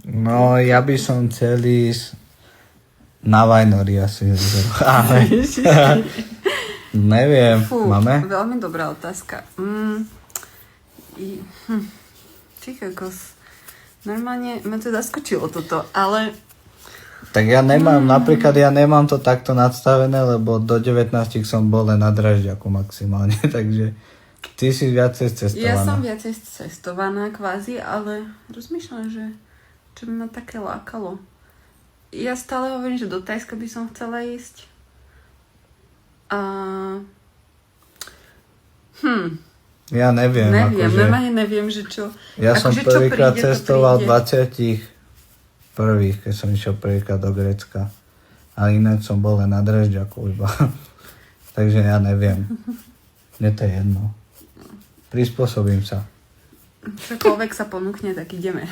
No, ja by som chcel ísť na Vajnory asi. Ale neviem, máme? Veľmi dobrá otázka. Ty kokos. Normálne ma to zaskočilo toto, ale... Tak ja nemám, napríklad ja nemám to takto nadstavené, lebo do 19 som bol len na Dražďaku maximálne, takže ty si viacej cestovaná. Ja som viacej cestovaná kvázi, ale rozmýšľam, že čo by ma také lákalo. Ja stále hovorím, že do Tajska by som chcela ísť. Ja neviem akože... Normálne neviem, že čo... Ja som akože prvýkrát príde, cestoval to 21, keď som išiel prvýkrát do Grécka. A ináč som bol len na Dražďaku iba. Takže ja neviem. Mne to je jedno. Prispôsobím sa. Čokoľvek sa ponúkne, tak ideme.